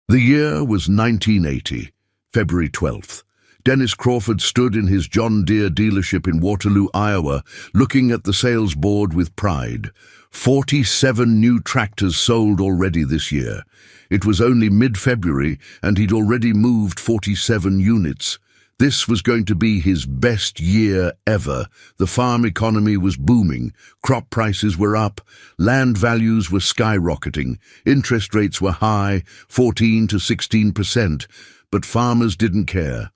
The year was 1980, February 12th. Dennis Crawford stood in his John Deere dealership in Waterloo, Iowa, looking at the sales board with pride. 47 new tractors sold already this year. It was only mid-February, and he'd already moved 47 units. This was going to be his best year ever. The farm economy was booming, crop prices were up, land values were skyrocketing, interest rates were high, 14 to 16%, but farmers didn't care.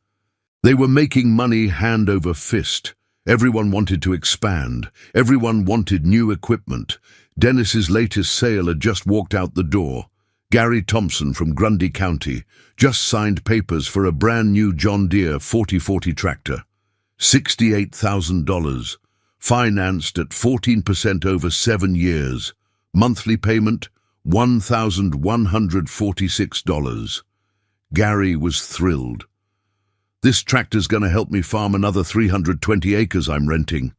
They were making money hand over fist. Everyone wanted to expand. Everyone wanted new equipment. Dennis's latest sale had just walked out the door. Gary Thompson from Grundy County just signed papers for a brand new John Deere 4040 tractor. $68,000, financed at 14% over 7 years. Monthly payment, $1,146. Gary was thrilled. This tractor's gonna help me farm another 320 acres I'm renting.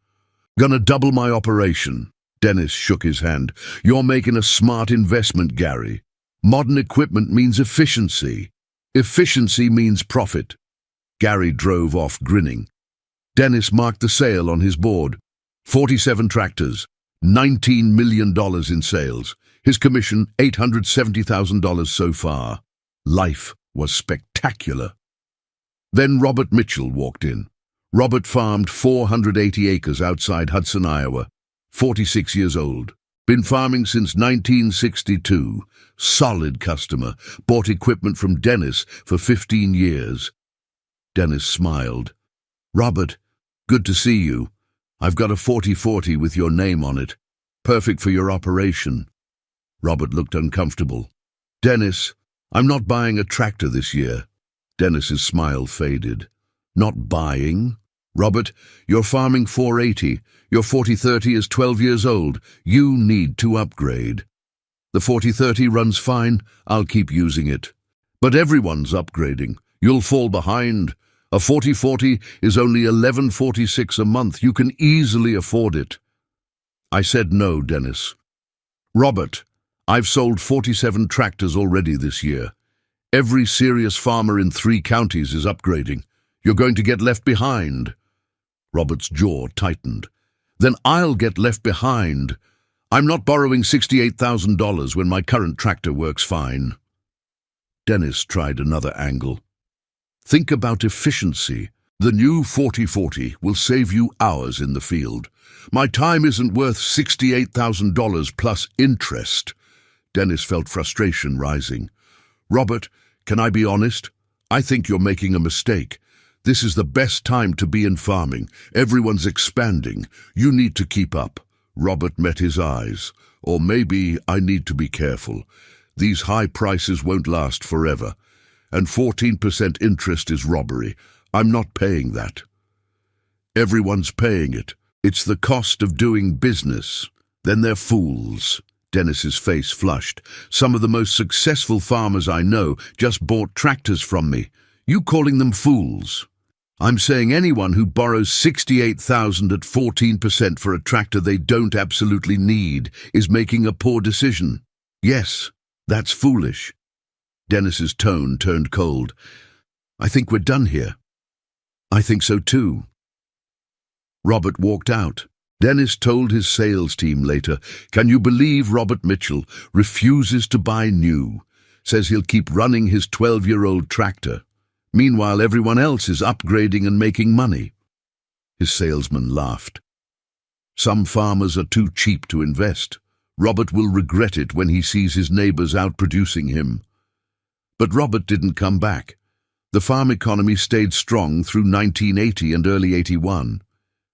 Gonna double my operation. Dennis shook his hand. You're making a smart investment, Gary. Modern equipment means efficiency. Efficiency means profit. Gary drove off grinning. Dennis marked the sale on his board. 47 tractors, $19 million in sales. His commission, $870,000 so far. Life was spectacular. Then Robert Mitchell walked in. Robert farmed 480 acres outside Hudson, Iowa. 46 years old. Been farming since 1962. Solid customer. Bought equipment from Dennis for 15 years. Dennis smiled. Robert, good to see you. I've got a 4040 with your name on it. Perfect for your operation. Robert looked uncomfortable. Dennis, I'm not buying a tractor this year. Dennis's smile faded. Not buying? Robert, you're farming 480. Your 4030 is 12 years old. You need to upgrade. The 4030 runs fine. I'll keep using it. But everyone's upgrading. You'll fall behind. A 4040 is only $11.46 a month. You can easily afford it. I said no, Dennis. Robert, I've sold 47 tractors already this year. Every serious farmer in 3 counties is upgrading. You're going to get left behind. Robert's jaw tightened. Then I'll get left behind. I'm not borrowing $68,000 when my current tractor works fine. Dennis tried another angle. Think about efficiency. The new 4040 will save you hours in the field. My time isn't worth $68,000 plus interest. Dennis felt frustration rising. Robert, can I be honest? I think you're making a mistake. This is the best time to be in farming. Everyone's expanding. You need to keep up. Robert met his eyes. Or maybe I need to be careful. These high prices won't last forever. And 14% interest is robbery. I'm not paying that. Everyone's paying it. It's the cost of doing business. Then they're fools. Dennis's face flushed. Some of the most successful farmers I know just bought tractors from me. You calling them fools? I'm saying anyone who borrows $68,000 at 14% for a tractor they don't absolutely need is making a poor decision. Yes, that's foolish. Dennis's tone turned cold. I think we're done here. I think so too. Robert walked out. Dennis told his sales team later, can you believe Robert Mitchell refuses to buy new? Says he'll keep running his 12-year-old tractor. Meanwhile, everyone else is upgrading and making money. His salesman laughed. Some farmers are too cheap to invest. Robert will regret it when he sees his neighbors outproducing him. But Robert didn't come back. The farm economy stayed strong through 1980 and early 81.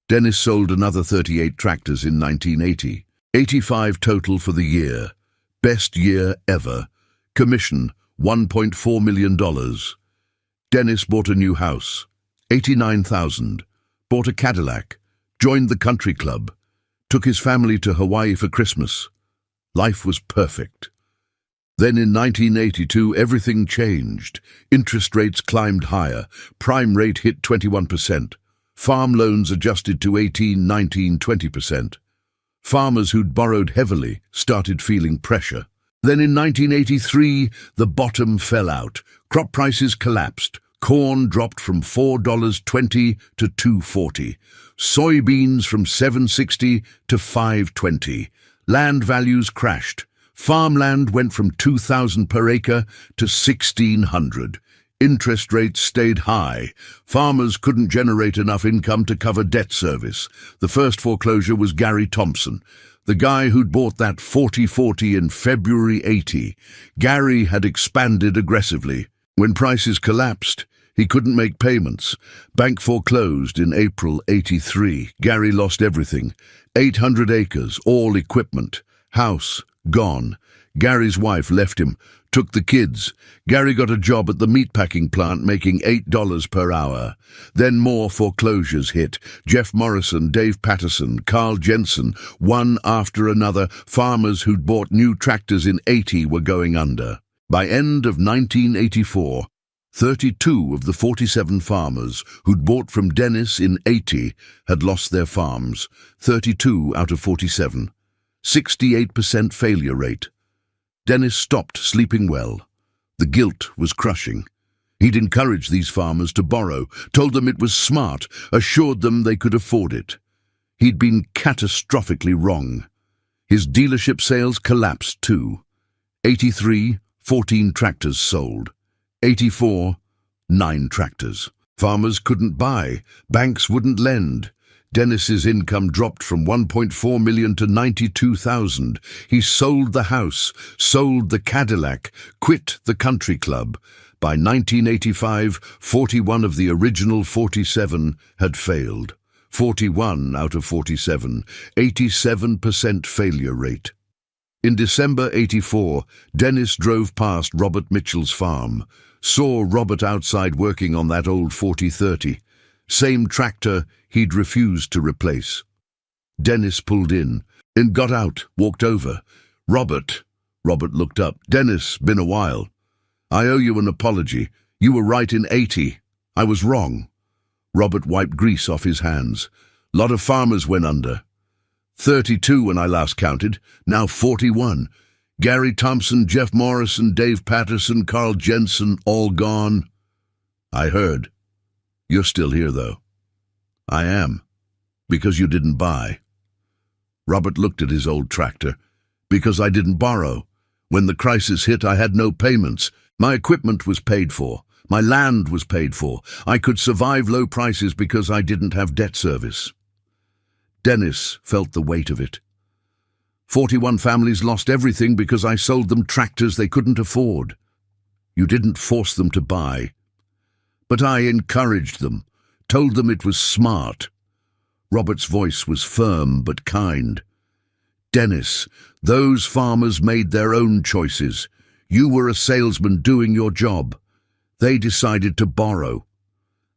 Dennis sold another 38 tractors in 1980. 85 total for the year. Best year ever. Commission, $1.4 million. Dennis bought a new house. $89,000. Bought a Cadillac. Joined the country club. Took his family to Hawaii for Christmas. Life was perfect. Then in 1982, everything changed. Interest rates climbed higher. Prime rate hit 21%. Farm loans adjusted to 18, 19, 20%. Farmers who'd borrowed heavily started feeling pressure. Then in 1983, the bottom fell out. Crop prices collapsed. Corn dropped from $4.20 to $2.40. Soybeans from $7.60 to $5.20. Land values crashed. Farmland went from $2,000 per acre to $1,600. Interest rates stayed high. Farmers couldn't generate enough income to cover debt service. The first foreclosure was Gary Thompson, the guy who'd bought that 40/40 in February '80. Gary had expanded aggressively. When prices collapsed, he couldn't make payments. Bank foreclosed in April '83. Gary lost everything. 800 acres, all equipment. House, gone. Gary's wife left him, took the kids. Gary got a job at the meatpacking plant making $8 per hour. Then more foreclosures hit. Jeff Morrison, Dave Patterson, Carl Jensen, one after another. Farmers who'd bought new tractors in '80 were going under. By end of 1984, 32 of the 47 farmers who'd bought from Dennis in '80 had lost their farms. 32 out of 47. 68% failure rate. Dennis stopped sleeping well. The guilt was crushing. He'd encouraged these farmers to borrow, told them it was smart, assured them they could afford it. He'd been catastrophically wrong. His dealership sales collapsed too. 83, 14 tractors sold. 84, 9 tractors. Farmers couldn't buy. Banks wouldn't lend. Dennis's income dropped from $1.4 million to $92,000. He sold the house, sold the Cadillac, quit the country club. By 1985, 41 of the original 47 had failed. 41 out of 47, 87% failure rate. In December '84, Dennis drove past Robert Mitchell's farm, saw Robert outside working on that old 4030. Same tractor he'd refused to replace. Dennis pulled in and got out, walked over. Robert looked up. Dennis, been a while. I owe you an apology. You were right in '80. I was wrong. Robert wiped grease off his hands. Lot of farmers went under. 32 when I last counted, now 41. Gary Thompson, Jeff Morrison, Dave Patterson, Carl Jensen, all gone. I heard. You're still here, though. I am. Because you didn't buy. Robert looked at his old tractor. Because I didn't borrow. When the crisis hit, I had no payments. My equipment was paid for. My land was paid for. I could survive low prices because I didn't have debt service. Dennis felt the weight of it. 41 families lost everything because I sold them tractors they couldn't afford. You didn't force them to buy. But I encouraged them, told them it was smart. Robert's voice was firm but kind. Dennis, those farmers made their own choices. You were a salesman doing your job. They decided to borrow.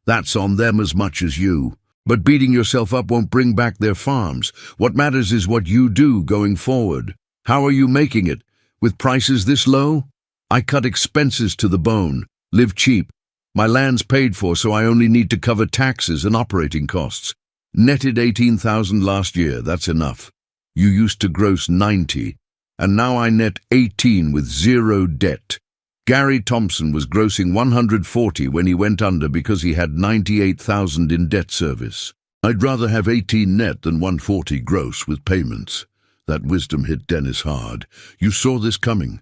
That's on them as much as you. But beating yourself up won't bring back their farms. What matters is what you do going forward. How are you making it? With prices this low? I cut expenses to the bone, live cheap. My land's paid for, so I only need to cover taxes and operating costs. Netted $18,000 last year, that's enough. You used to gross 90, and now I net 18 with zero debt. Gary Thompson was grossing 140 when he went under because he had 98,000 in debt service. I'd rather have 18 net than 140 gross with payments. That wisdom hit Dennis hard. You saw this coming.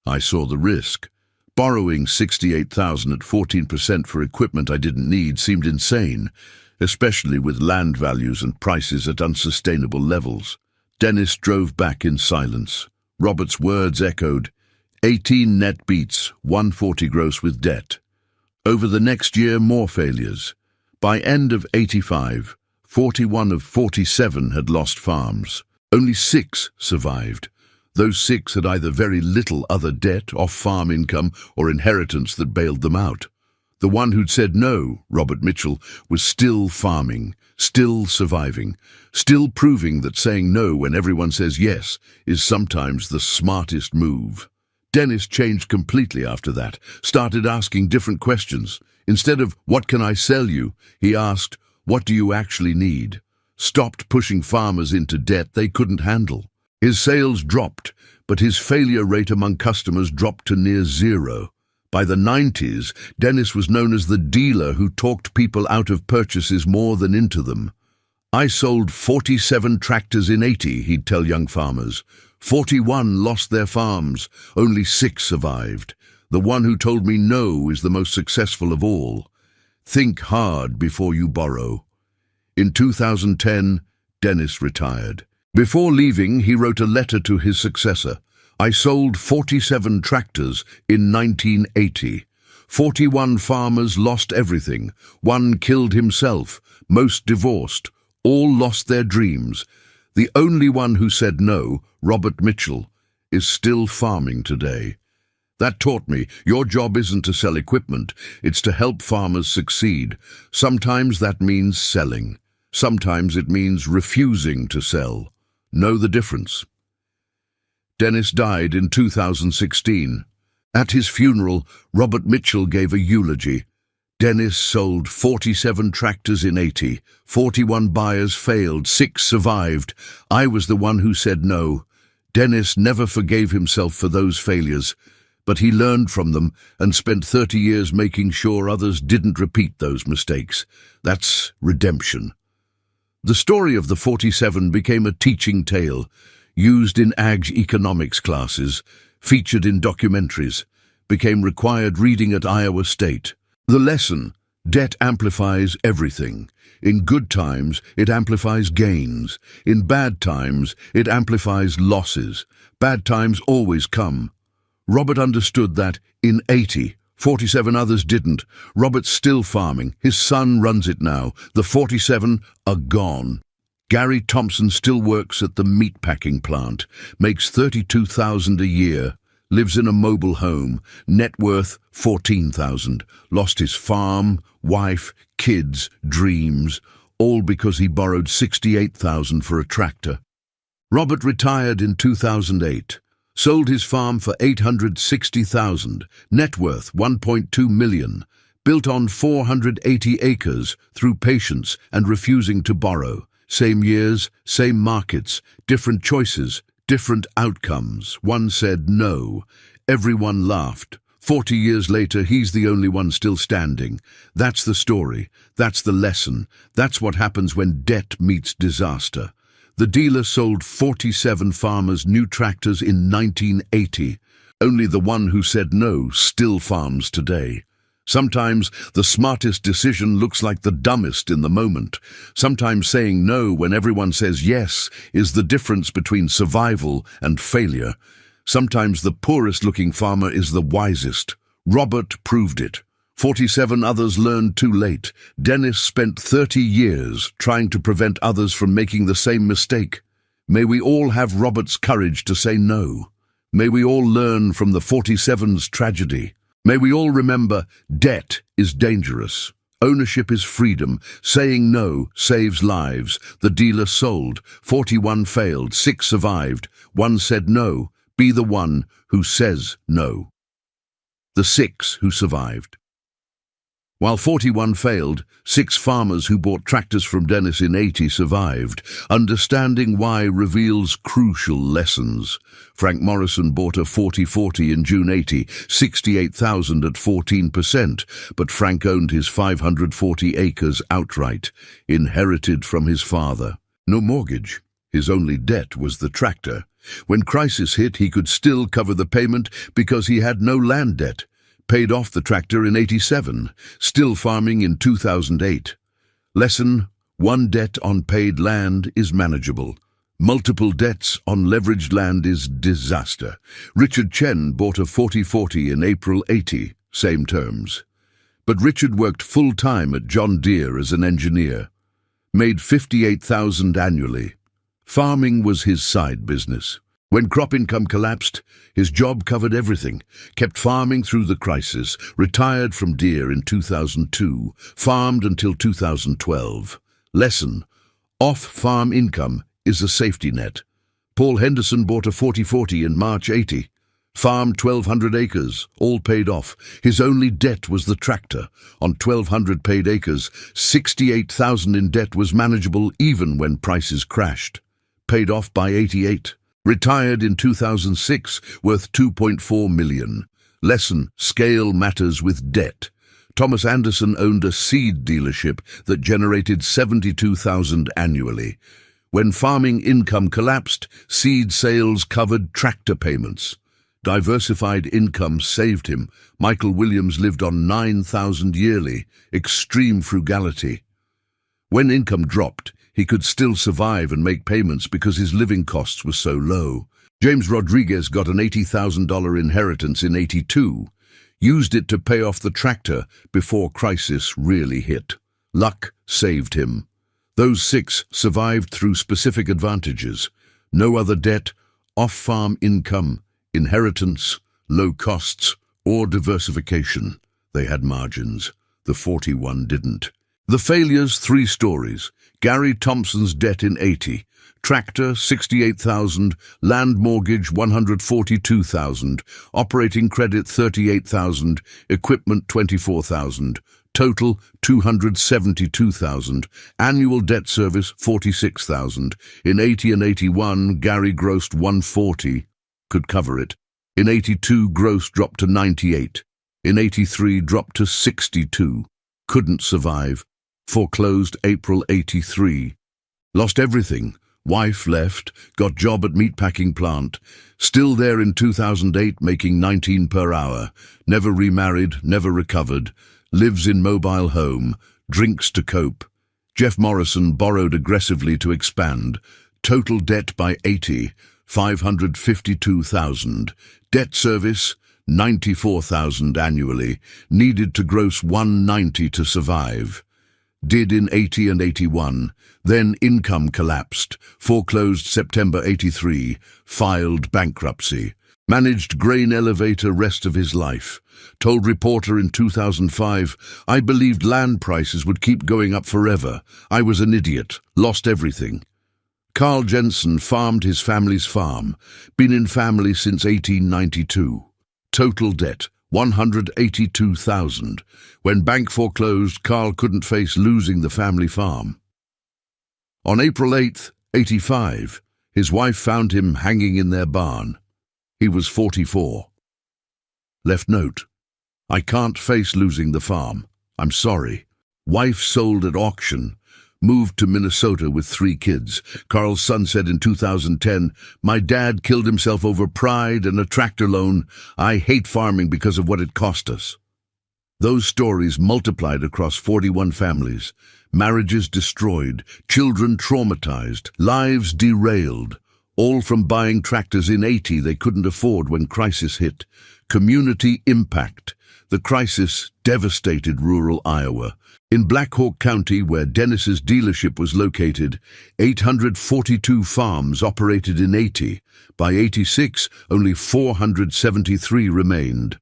I saw the risk. Borrowing 68,000 at 14% for equipment I didn't need seemed insane, especially with land values and prices at unsustainable levels. Dennis drove back in silence. Robert's words echoed. 18 net beats, 140 gross with debt. Over the next year, more failures. By end of '85, 41 of 47 had lost farms. Only 6 survived. Those 6 had either very little other debt, off-farm income, or inheritance that bailed them out. The one who'd said no, Robert Mitchell, was still farming, still surviving, still proving that saying no when everyone says yes is sometimes the smartest move. Dennis changed completely after that, started asking different questions. Instead of, "What can I sell you?" he asked, "What do you actually need?" Stopped pushing farmers into debt they couldn't handle. His sales dropped, but his failure rate among customers dropped to near zero. By the 90s, Dennis was known as the dealer who talked people out of purchases more than into them. "I sold 47 tractors in 80, he'd tell young farmers. 41 lost their farms, only 6 survived. The one who told me no is the most successful of all. Think hard before you borrow." In 2010, Dennis retired. Before leaving, he wrote a letter to his successor. "I sold 47 tractors in 1980. 41 farmers lost everything. 1 killed himself. Most divorced. All lost their dreams. The only one who said no, Robert Mitchell, is still farming today. That taught me your job isn't to sell equipment, it's to help farmers succeed. Sometimes that means selling. Sometimes it means refusing to sell. Know the difference." Dennis died in 2016. At his funeral, Robert Mitchell gave a eulogy. "Dennis sold 47 tractors in 80. 41 buyers failed, 6 survived. I was the one who said no. Dennis never forgave himself for those failures, but he learned from them and spent 30 years making sure others didn't repeat those mistakes. That's redemption." The story of the 47 became a teaching tale, used in ag economics classes, featured in documentaries, became required reading at Iowa State. The lesson: debt amplifies everything. In good times, it amplifies gains. In bad times, it amplifies losses. Bad times always come. Robert understood that in 80, 47 others didn't. Robert's still farming. His son runs it now. The 47 are gone. Gary Thompson still works at the meatpacking plant, makes $32,000 a year, lives in a mobile home, net worth $14,000, lost his farm, wife, kids, dreams, all because he borrowed $68,000 for a tractor. Robert retired in 2008, sold his farm for $860,000, net worth $1.2 million, built on 480 acres through patience and refusing to borrow. Same years, same markets, different choices, different outcomes. One said no. Everyone laughed. 40 years later, he's the only one still standing. That's the story. That's the lesson. That's what happens when debt meets disaster. The dealer sold 47 farmers new tractors in 1980. Only the one who said no still farms today. Sometimes the smartest decision looks like the dumbest in the moment. Sometimes saying no when everyone says yes is the difference between survival and failure. Sometimes the poorest-looking farmer is the wisest. Robert proved it. 47 others learned too late. Dennis spent 30 years trying to prevent others from making the same mistake. May we all have Robert's courage to say no. May we all learn from the 47's tragedy. May we all remember, debt is dangerous. Ownership is freedom. Saying no saves lives. The dealer sold. 41 failed. 6 survived. 1 said no. Be the one who says no. The 6 who survived. While 41 failed, 6 farmers who bought tractors from Dennis in 80 survived. Understanding why reveals crucial lessons. Frank Morrison bought a 4040 in June 80, $68,000 at 14%, but Frank owned his 540 acres outright, inherited from his father. No mortgage. His only debt was the tractor. When crisis hit, he could still cover the payment because he had no land debt. Paid off the tractor in 87, still farming in 2008. Lesson: one debt on paid land is manageable. Multiple debts on leveraged land is disaster. Richard Chen bought a 4040 in April 80, same terms. But Richard worked full-time at John Deere as an engineer. Made $58,000 annually. Farming was his side business. When crop income collapsed, his job covered everything, kept farming through the crisis, retired from Deere in 2002, farmed until 2012. Lesson: off-farm income is a safety net. Paul Henderson bought a 4040 in March 80. Farmed 1,200 acres, all paid off. His only debt was the tractor. On 1,200 paid acres, $68,000 in debt was manageable even when prices crashed. Paid off by 88. Retired in 2006, worth $2.4 million. Lesson: scale matters with debt. Thomas Anderson owned a seed dealership that generated $72,000 annually. When farming income collapsed, seed sales covered tractor payments. Diversified income saved him. Michael Williams lived on $9,000 yearly. Extreme frugality. When income dropped, he could still survive and make payments because his living costs were so low. James Rodriguez got an $80,000 inheritance in '82, used it to pay off the tractor before crisis really hit. Luck saved him. Those 6 survived through specific advantages: no other debt, off-farm income, inheritance, low costs, or diversification. They had margins. The 41 didn't. The failures: 3 stories. Gary Thompson's debt in '80. Tractor, $68,000. Land mortgage, $142,000. Operating credit, $38,000. Equipment, $24,000. Total, $272,000. Annual debt service, $46,000. In '80 and '81, Gary grossed $140. Could cover it. In '82, gross dropped to $98. In '83, dropped to $62. Couldn't survive. Foreclosed April '83. Lost everything. Wife left, got job at meatpacking plant. Still there in 2008, making $19 per hour. Never remarried, never recovered. Lives in mobile home. Drinks to cope. Jeff Morrison borrowed aggressively to expand. Total debt by '80, $552,000. Debt service, $94,000 annually. Needed to gross $190 to survive. Did in '80 and '81, then income collapsed, foreclosed September '83, filed bankruptcy. Managed grain elevator rest of his life. Told reporter in 2005, "I believed land prices would keep going up forever. I was an idiot, lost everything." Carl Jensen farmed his family's farm, been in family since 1892. Total debt, $182,000. When bank foreclosed, Carl couldn't face losing the family farm. On April 8th, '85, his wife found him hanging in their barn. He was 44. Left note: "I can't face losing the farm. I'm sorry." Wife sold at auction. Moved to Minnesota with 3 kids. Carl's son said in 2010, "My dad killed himself over pride and a tractor loan. I hate farming because of what it cost us." Those stories multiplied across 41 families. Marriages destroyed, children traumatized, lives derailed. All from buying tractors in '80 they couldn't afford when crisis hit. Community impact. The crisis devastated rural Iowa. In Black Hawk County, where Dennis's dealership was located, 842 farms operated in '80. By '86, only 473 remained.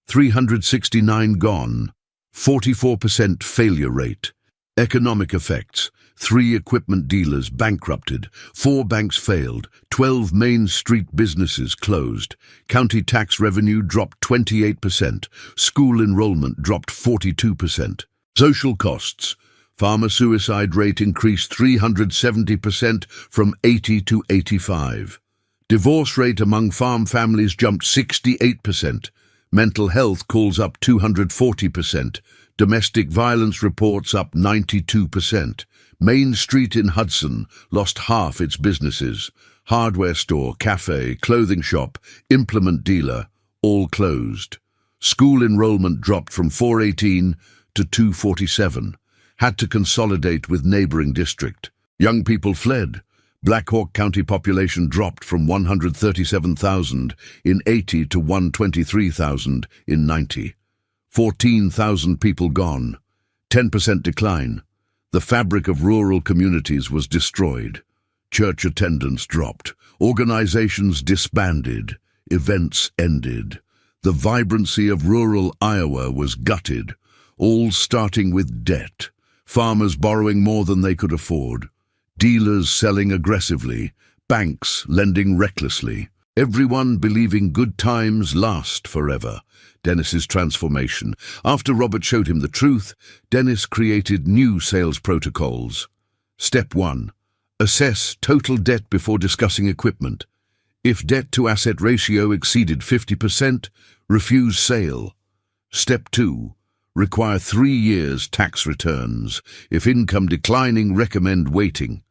369 gone. 44% failure rate. Economic effects: 3 equipment dealers bankrupted, 4 banks failed, 12 Main Street businesses closed. County tax revenue dropped 28%. School enrollment dropped 42%. Social costs: farmer suicide rate increased 370% from '80 to '85. Divorce rate among farm families jumped 68%. Mental health calls up 240%. Domestic violence reports up 92%. Main Street in Hudson lost half its businesses. Hardware store, cafe, clothing shop, implement dealer, all closed. School enrollment dropped from 418 to 247. Had to consolidate with neighboring district. Young people fled. Black Hawk County population dropped from 137,000 in '80 to 123,000 in '90. 14,000 people gone. 10% decline. The fabric of rural communities was destroyed. Church attendance dropped. Organizations disbanded. Events ended. The vibrancy of rural Iowa was gutted, all starting with debt. Farmers borrowing more than they could afford. Dealers selling aggressively. Banks lending recklessly. Everyone believing good times last forever. Dennis's transformation. After Robert showed him the truth, Dennis created new sales protocols. Step 1. Assess total debt before discussing equipment. If debt-to-asset ratio exceeded 50%, refuse sale. Step 2. Require 3 years tax returns. If income declining, recommend waiting.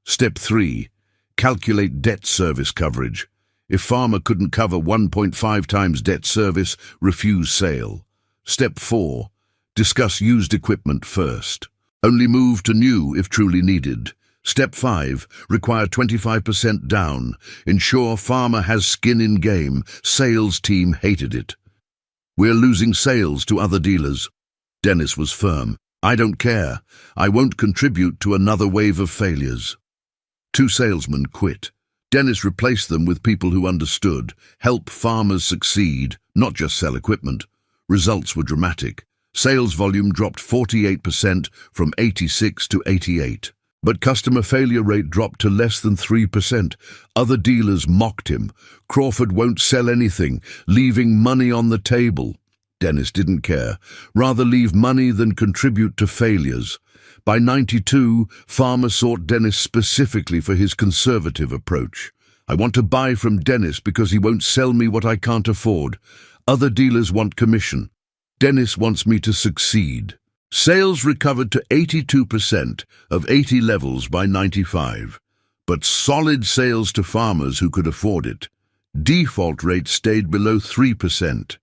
Step 3. Calculate debt service coverage. If farmer couldn't cover 1.5 times debt service, refuse sale. Step 4. Discuss used equipment first. Only move to new if truly needed. Step 5. Require 25% down. Ensure farmer has skin in game. Sales team hated it. We're losing sales to other dealers. Dennis was firm. I don't care. I won't contribute to another wave of failures. 2 salesmen quit. Dennis replaced them with people who understood. Help farmers succeed, not just sell equipment. Results were dramatic. Sales volume dropped 48% from 86 to 88. But customer failure rate dropped to less than 3%. Other dealers mocked him. Crawford won't sell anything, leaving money on the table. Dennis didn't care. Rather leave money than contribute to failures. By 92, farmers sought Dennis specifically for his conservative approach. I want to buy from Dennis because he won't sell me what I can't afford. Other dealers want commission. Dennis wants me to succeed. Sales recovered to 82% of 80 levels by 95, but solid sales to farmers who could afford it. Default rate stayed below 3%.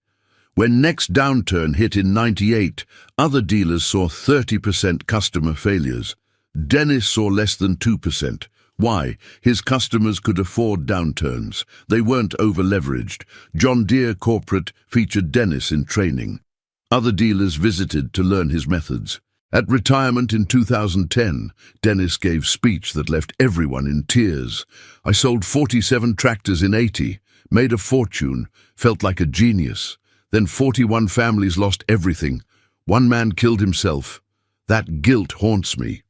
When next downturn hit in 98, other dealers saw 30% customer failures. Dennis saw less than 2%. Why? His customers could afford downturns. They weren't over-leveraged. John Deere Corporate featured Dennis in training. Other dealers visited to learn his methods. At retirement in 2010, Dennis gave speech that left everyone in tears. I sold 47 tractors in 80, made a fortune, felt like a genius. Then 41 families lost everything. One man killed himself. That guilt haunts me.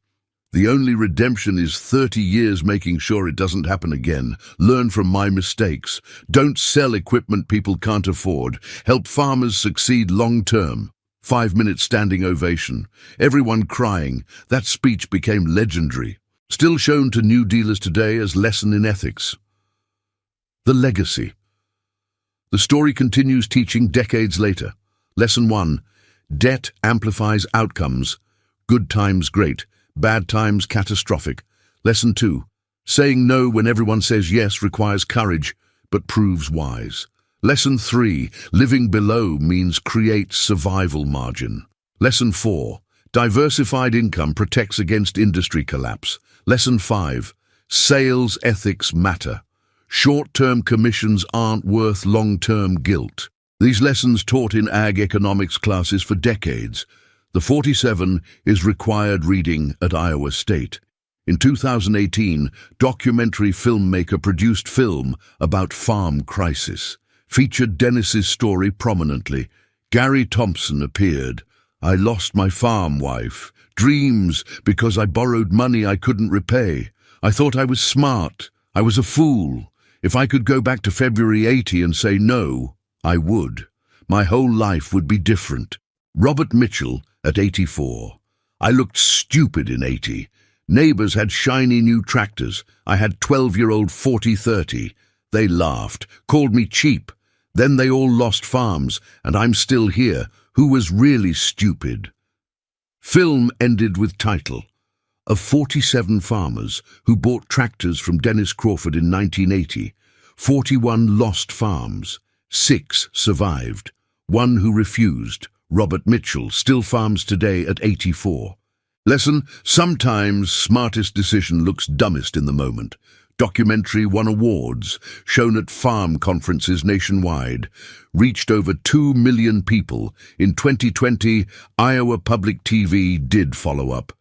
The only redemption is 30 years making sure it doesn't happen again. Learn from my mistakes. Don't sell equipment people can't afford. Help farmers succeed long-term. 5-minute standing ovation. Everyone crying. That speech became legendary. Still shown to new dealers today as lesson in ethics. The legacy. The story continues teaching decades later. Lesson 1. Debt amplifies outcomes. Good times great. Bad times catastrophic. Lesson 2. Saying no when everyone says yes requires courage, but proves wise. Lesson 3. Living below means create survival margin. Lesson 4. Diversified income protects against industry collapse. Lesson 5. Sales ethics matter. Short-term commissions aren't worth long-term guilt. These lessons taught in ag economics classes for decades. The 47 is required reading at Iowa State. In 2018, documentary filmmaker produced film about farm crisis. Featured Dennis's story prominently. Gary Thompson appeared. I lost my farm wife. Dreams because I borrowed money I couldn't repay. I thought I was smart. I was a fool. If I could go back to February 80 and say no, I would. My whole life would be different. Robert Mitchell at 84. I looked stupid in 80. Neighbors had shiny new tractors. I had 12-year-old 40-30. They laughed, called me cheap. Then they all lost farms, and I'm still here. Who was really stupid? Film ended with title. Of 47 farmers who bought tractors from Dennis Crawford in 1980, 41 lost farms. 6 survived. 1 who refused, Robert Mitchell, still farms today at 84. Lesson: sometimes smartest decision looks dumbest in the moment. Documentary won awards, shown at farm conferences nationwide, reached over 2 million people. In 2020, Iowa Public TV did follow up.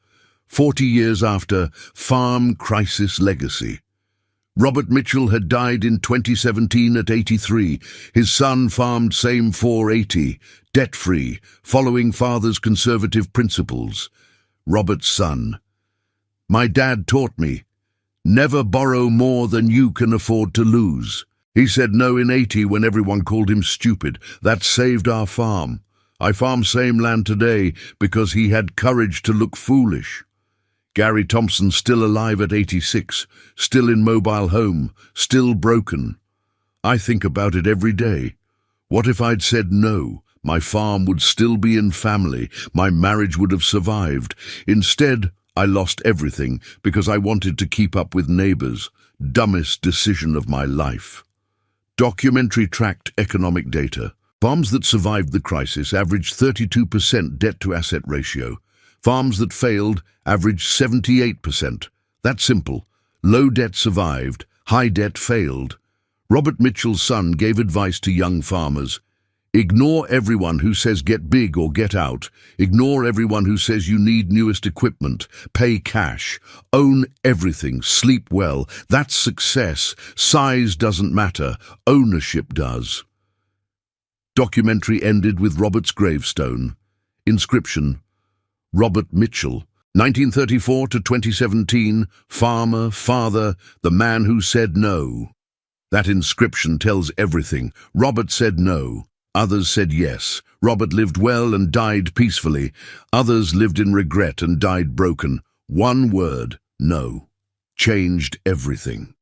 40 years after, Farm Crisis Legacy. Robert Mitchell had died in 2017 at 83. His son farmed same 480, debt-free, following father's conservative principles. Robert's son: my dad taught me, never borrow more than you can afford to lose. He said no in 80 when everyone called him stupid. That saved our farm. I farm same land today because he had courage to look foolish. Gary Thompson still alive at 86, still in mobile home, still broken. I think about it every day. What if I'd said no? My farm would still be in family. My marriage would have survived. Instead, I lost everything because I wanted to keep up with neighbors. Dumbest decision of my life. Documentary tracked economic data. Farms that survived the crisis averaged 32% debt-to-asset ratio. Farms that failed averaged 78%. That's simple. Low debt survived, high debt failed. Robert Mitchell's son gave advice to young farmers. Ignore everyone who says get big or get out. Ignore everyone who says you need newest equipment. Pay cash. Own everything. Sleep well. That's success. Size doesn't matter. Ownership does. Documentary ended with Robert's gravestone. Inscription: Robert Mitchell, 1934 to 2017, farmer, father, the man who said no. That inscription tells everything. Robert said no. Others said yes. Robert lived well and died peacefully. Others lived in regret and died broken. One word, no, changed everything.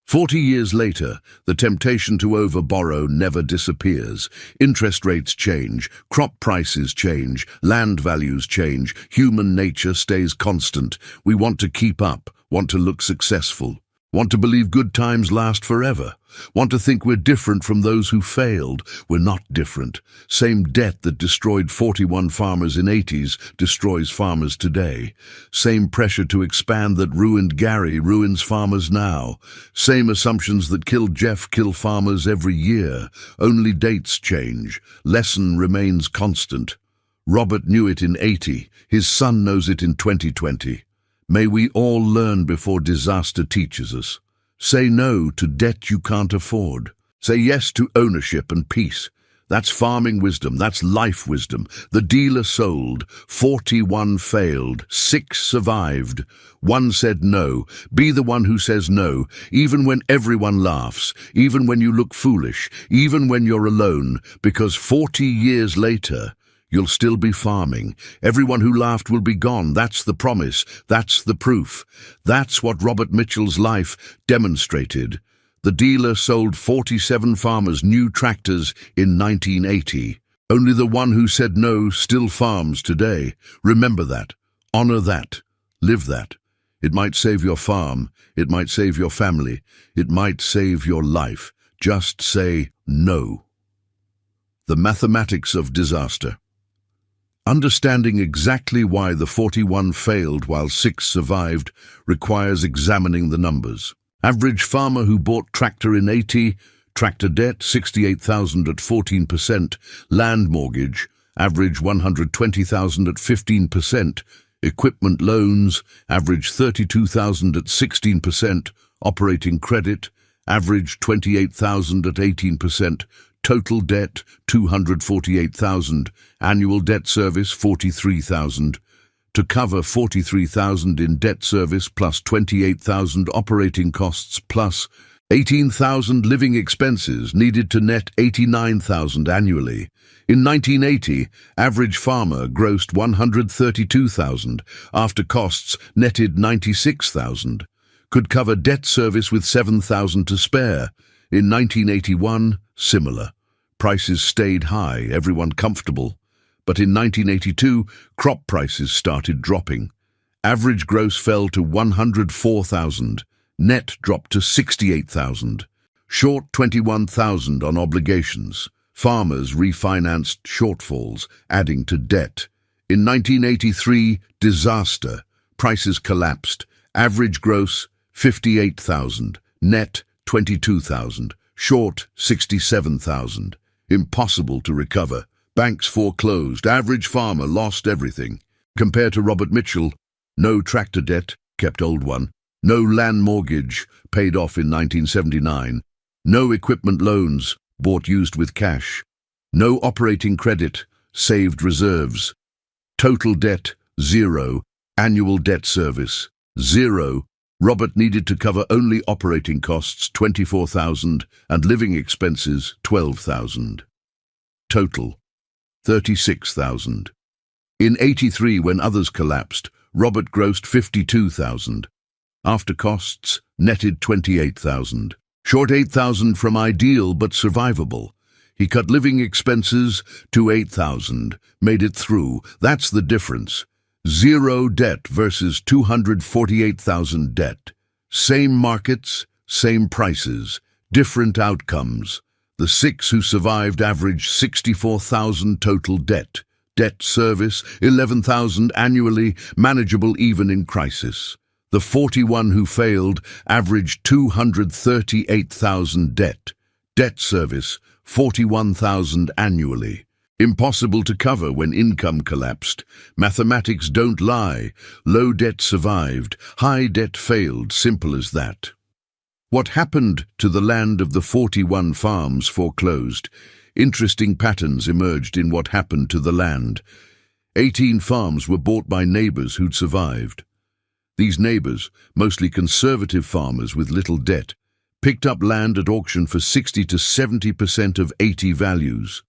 40 years later, the temptation to overborrow never disappears. Interest rates change, crop prices change, land values change, human nature stays constant. We want to keep up, want to look successful, want to believe good times last forever, want to think we're different from those who failed. We're not different. Same debt that destroyed 41 farmers in '80s destroys farmers today. Same pressure to expand that ruined Gary ruins farmers now. Same assumptions that killed Jeff kill farmers every year. Only dates change. Lesson remains constant. Robert knew it in '80. His son knows it in 2020. May we all learn before disaster teaches us. Say no to debt you can't afford. Say yes to ownership and peace. That's farming wisdom. That's life wisdom. The dealer sold. 41 failed. 6 survived. 1 said no. Be the one who says no, even when everyone laughs, even when you look foolish, even when you're alone, because 40 years later, you'll still be farming. Everyone who laughed will be gone. That's the promise. That's the proof. That's what Robert Mitchell's life demonstrated. The dealer sold 47 farmers new tractors in 1980. Only the one who said no still farms today. Remember that. Honor that. Live that. It might save your farm. It might save your family. It might save your life. Just say no. The mathematics of disaster. Understanding exactly why the 41 failed while 6 survived requires examining the numbers. Average farmer who bought tractor in '80, tractor debt $68,000 at 14%, land mortgage, average $120,000 at 15%, equipment loans, average $32,000 at 16%, operating credit, average $28,000 at 18%, total debt $248,000, annual debt service $43,000. To cover $43,000 in debt service plus $28,000 operating costs plus $18,000 living expenses needed to net $89,000 annually. In 1980, average farmer grossed $132,000, after costs netted $96,000. Could cover debt service with $7,000 to spare. In 1981, similar. Prices stayed high, everyone comfortable. But in 1982, crop prices started dropping. Average gross fell to $104,000. Net dropped to $68,000. Short $21,000 on obligations. Farmers refinanced shortfalls, adding to debt. In 1983, disaster. Prices collapsed. Average gross $58,000. Net $22,000. Short $67,000. Impossible to recover. Banks foreclosed. Average farmer lost everything. Compared to Robert Mitchell, no tractor debt, kept old one. No land mortgage, paid off in 1979. No equipment loans, bought used with cash. No operating credit, saved reserves. Total debt, 0. Annual debt service, 0. Robert needed to cover only operating costs, $24,000, and living expenses, $12,000. Total, $36,000. In '83, when others collapsed, Robert grossed $52,000. After costs, netted $28,000. Short 8,000 from ideal but survivable. He cut living expenses to 8,000, made it through. That's the difference. Zero debt versus 248,000 debt. Same markets, same prices, different outcomes. The 6 who survived averaged 64,000 total debt. Debt service, 11,000 annually, manageable even in crisis. The 41 who failed averaged 238,000 debt. Debt service, 41,000 annually. Impossible to cover when income collapsed. Mathematics don't lie. Low debt survived, high debt failed, simple as that. What happened to the land of the 41 farms foreclosed? Interesting patterns emerged in what happened to the land. 18 farms were bought by neighbors who'd survived. These neighbors, mostly conservative farmers with little debt, picked up land at auction for 60 to 70% of 80 values,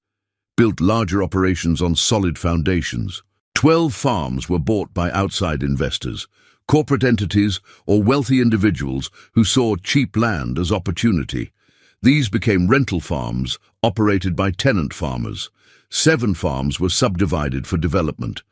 built larger operations on solid foundations. 12 farms were bought by outside investors, corporate entities or wealthy individuals who saw cheap land as opportunity. These became rental farms operated by tenant farmers. 7 farms were subdivided for development.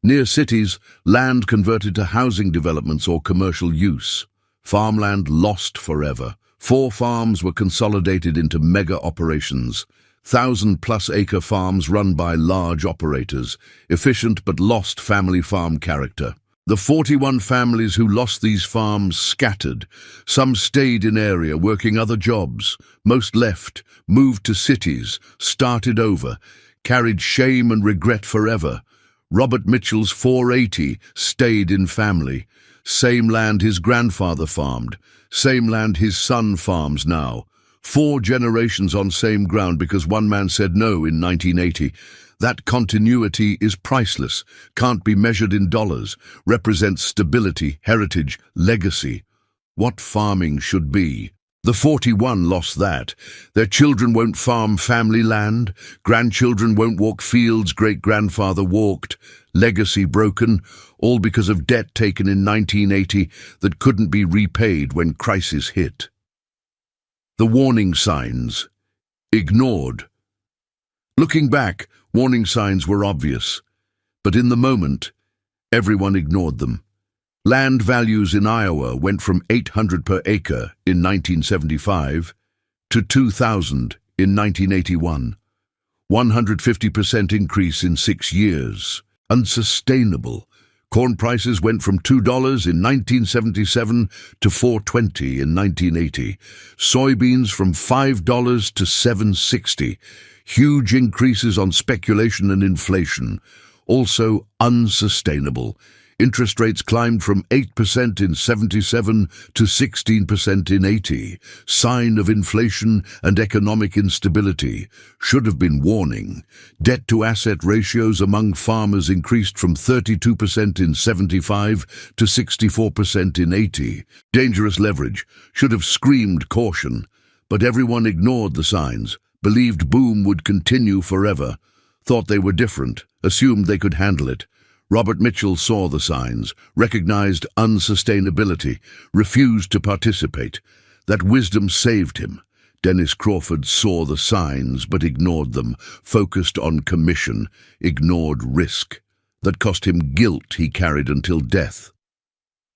Near cities, land converted to housing developments or commercial use. Farmland lost forever. 4 farms were consolidated into mega operations. 1,000-plus acre farms run by large operators, efficient but lost family farm character. The 41 families who lost these farms scattered. Some stayed in area working other jobs. Most left, moved to cities, started over, carried shame and regret forever. Robert Mitchell's 480 stayed in family. Same land his grandfather farmed. Same land his son farms now. 4 generations on same ground because one man said no in 1980. That continuity is priceless, can't be measured in dollars, represents stability, heritage, legacy. What farming should be. The 41 lost that. Their children won't farm family land, grandchildren won't walk fields great-grandfather walked, legacy broken, all because of debt taken in 1980 that couldn't be repaid when crisis hit. The warning signs. Ignored. Looking back, warning signs were obvious, but in the moment, everyone ignored them. Land values in Iowa went from $800 per acre in 1975 to $2,000 in 1981. 150% increase in 6 years. Unsustainable. Corn prices went from $2 in 1977 to $4.20 in 1980. Soybeans from $5 to $7.60. Huge increases on speculation and inflation. Also unsustainable. Interest rates climbed from 8% in 77 to 16% in 80. Sign of inflation and economic instability. Should have been warning. Debt-to-asset ratios among farmers increased from 32% in 75 to 64% in 80. Dangerous leverage. Should have screamed caution. But everyone ignored the signs, believed boom would continue forever, thought they were different, assumed they could handle it. Robert Mitchell saw the signs, recognized unsustainability, refused to participate. That wisdom saved him. Dennis Crawford saw the signs but ignored them, focused on commission, ignored risk. That cost him guilt he carried until death.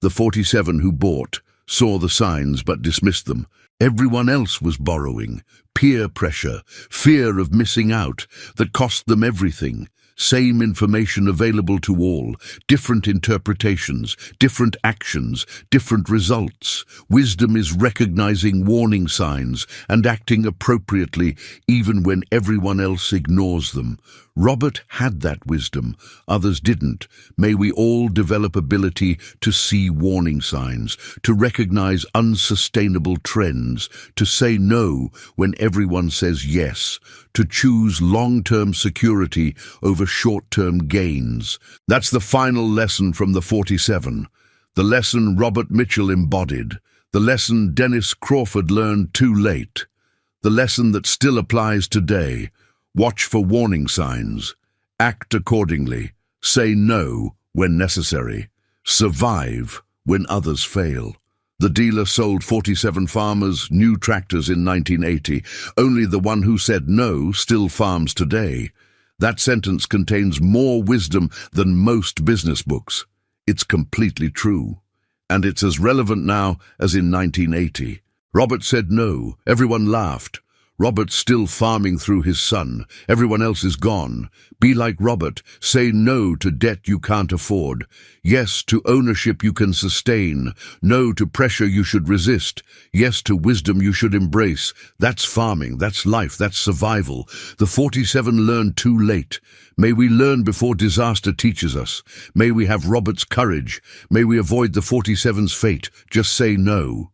The 47 who bought saw the signs but dismissed them. Everyone else was borrowing. Peer pressure, fear of missing out, that cost them everything. Same information available to all, different interpretations, different actions, different results. Wisdom is recognizing warning signs and acting appropriately even when everyone else ignores them. Robert had that wisdom, others didn't. May we all develop ability to see warning signs, to recognize unsustainable trends, to say no when everyone says yes, to choose long-term security over short-term gains. That's the final lesson from the 47. The lesson Robert Mitchell embodied. The lesson Dennis Crawford learned too late. The lesson that still applies today. Watch for warning signs. Act accordingly. Say no when necessary. Survive when others fail. The dealer sold 47 farmers new tractors in 1980. Only the one who said no still farms today. That sentence contains more wisdom than most business books. It's completely true. And it's as relevant now as in 1980. Robert said no. Everyone laughed. Robert's still farming through his son. Everyone else is gone. Be like Robert. Say no to debt you can't afford. Yes to ownership you can sustain. No to pressure you should resist. Yes to wisdom you should embrace. That's farming. That's life. That's survival. The 47 learned too late. May we learn before disaster teaches us. May we have Robert's courage. May we avoid the 47's fate. Just say no.